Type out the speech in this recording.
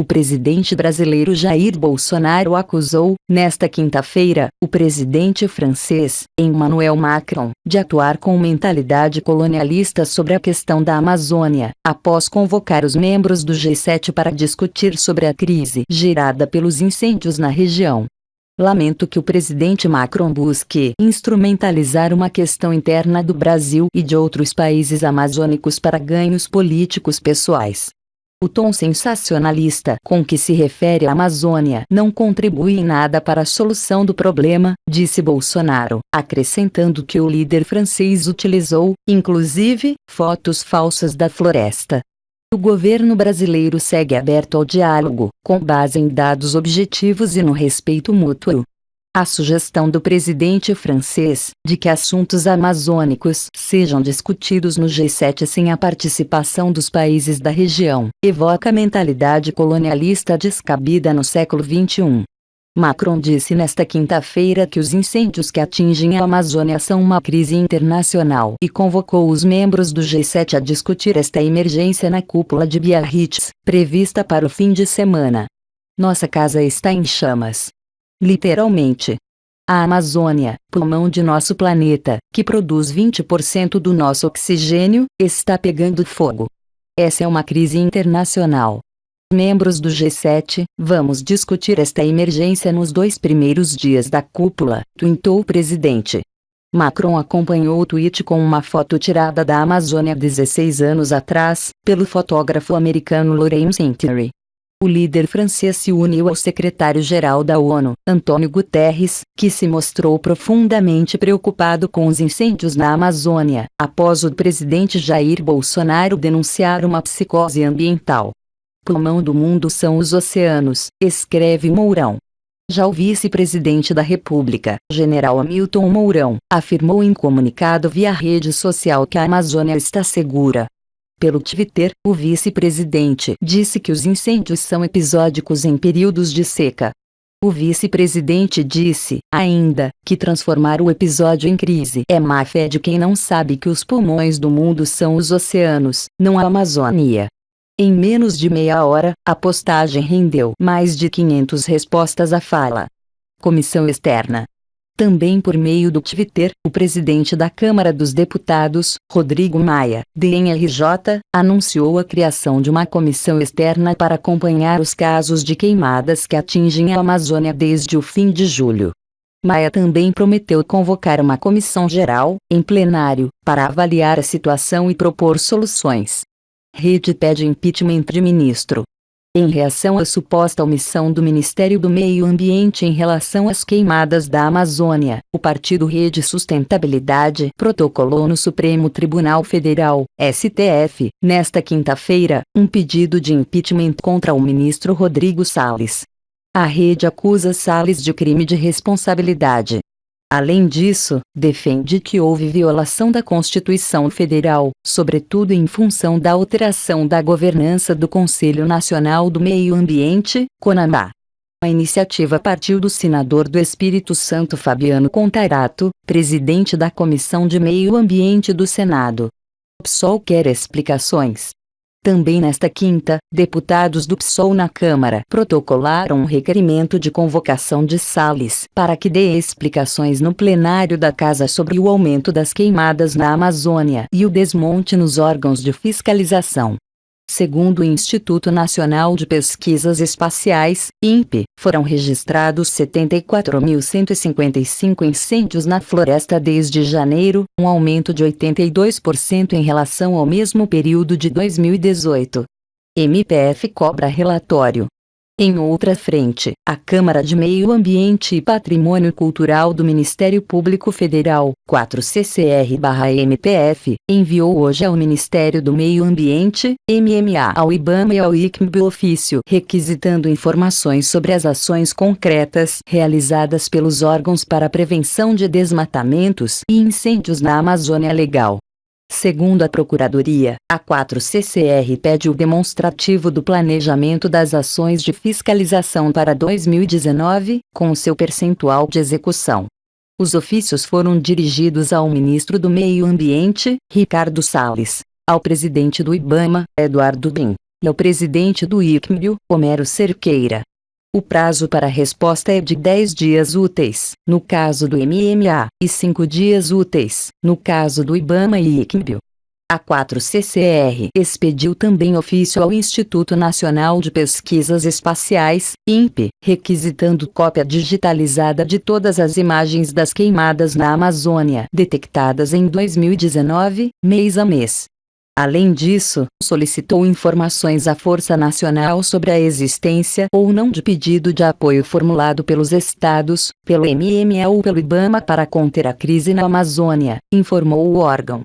O presidente brasileiro Jair Bolsonaro acusou, nesta quinta-feira, o presidente francês, Emmanuel Macron, de atuar com mentalidade colonialista sobre a questão da Amazônia, após convocar os membros do G7 para discutir sobre a crise gerada pelos incêndios na região. Lamento que o presidente Macron busque instrumentalizar uma questão interna do Brasil e de outros países amazônicos para ganhos políticos pessoais. O tom sensacionalista com que se refere à Amazônia não contribui em nada para a solução do problema, disse Bolsonaro, acrescentando que o líder francês utilizou, inclusive, fotos falsas da floresta. O governo brasileiro segue aberto ao diálogo, com base em dados objetivos e no respeito mútuo. A sugestão do presidente francês, de que assuntos amazônicos sejam discutidos no G7 sem a participação dos países da região, evoca a mentalidade colonialista descabida no século XXI. Macron disse nesta quinta-feira que os incêndios que atingem a Amazônia são uma crise internacional e convocou os membros do G7 a discutir esta emergência na cúpula de Biarritz, prevista para o fim de semana. Nossa casa está em chamas. Literalmente. A Amazônia, pulmão de nosso planeta, que produz 20% do nosso oxigênio, está pegando fogo. Essa é uma crise internacional. Membros do G7, vamos discutir esta emergência nos 2 primeiros dias da cúpula, tuitou o presidente. Macron acompanhou o tweet com uma foto tirada da Amazônia 16 anos atrás, pelo fotógrafo americano Laurent Sintry. O líder francês se uniu ao secretário-geral da ONU, Antônio Guterres, que se mostrou profundamente preocupado com os incêndios na Amazônia, após o presidente Jair Bolsonaro denunciar uma psicose ambiental. Pulmão do mundo são os oceanos, escreve Mourão. Já o vice-presidente da República, general Hamilton Mourão, afirmou em comunicado via rede social que a Amazônia está segura. Pelo Twitter, o vice-presidente disse que os incêndios são episódicos em períodos de seca. O vice-presidente disse, ainda, que transformar o episódio em crise é má fé de quem não sabe que os pulmões do mundo são os oceanos, não a Amazônia. Em menos de meia hora, a postagem rendeu mais de 500 respostas à fala. Comissão Externa. Também por meio do Twitter, o presidente da Câmara dos Deputados, Rodrigo Maia, DNRJ, anunciou a criação de uma comissão externa para acompanhar os casos de queimadas que atingem a Amazônia desde o fim de julho. Maia também prometeu convocar uma comissão geral, em plenário, para avaliar a situação e propor soluções. Rede pede impeachment de ministro. Em reação à suposta omissão do Ministério do Meio Ambiente em relação às queimadas da Amazônia, o partido Rede Sustentabilidade protocolou no Supremo Tribunal Federal, STF, nesta quinta-feira, um pedido de impeachment contra o ministro Rodrigo Salles. A rede acusa Salles de crime de responsabilidade. Além disso, defende que houve violação da Constituição Federal, sobretudo em função da alteração da governança do Conselho Nacional do Meio Ambiente, CONAMA. A iniciativa partiu do senador do Espírito Santo Fabiano Contarato, presidente da Comissão de Meio Ambiente do Senado. O PSOL quer explicações. Também nesta quinta, deputados do PSOL na Câmara protocolaram um requerimento de convocação de Salles para que dê explicações no plenário da Casa sobre o aumento das queimadas na Amazônia e o desmonte nos órgãos de fiscalização. Segundo o Instituto Nacional de Pesquisas Espaciais, INPE, foram registrados 74.155 incêndios na floresta desde janeiro, um aumento de 82% em relação ao mesmo período de 2018. MPF cobra relatório. Em outra frente, a Câmara de Meio Ambiente e Patrimônio Cultural do Ministério Público Federal, 4CCR/MPF, enviou hoje ao Ministério do Meio Ambiente, MMA, ao IBAMA e ao ICMBio ofício requisitando informações sobre as ações concretas realizadas pelos órgãos para a prevenção de desmatamentos e incêndios na Amazônia Legal. Segundo a Procuradoria, a 4CCR pede o demonstrativo do planejamento das ações de fiscalização para 2019, com o seu percentual de execução. Os ofícios foram dirigidos ao ministro do Meio Ambiente, Ricardo Salles, ao presidente do IBAMA, Eduardo Bin, e ao presidente do ICMBio, Homero Cerqueira. O prazo para resposta é de 10 dias úteis, no caso do MMA, e 5 dias úteis, no caso do IBAMA e ICMBio. A 4CCR expediu também ofício ao Instituto Nacional de Pesquisas Espaciais, INPE, requisitando cópia digitalizada de todas as imagens das queimadas na Amazônia detectadas em 2019, mês a mês. Além disso, solicitou informações à Força Nacional sobre a existência ou não de pedido de apoio formulado pelos estados, pelo MMA ou pelo IBAMA para conter a crise na Amazônia, informou o órgão.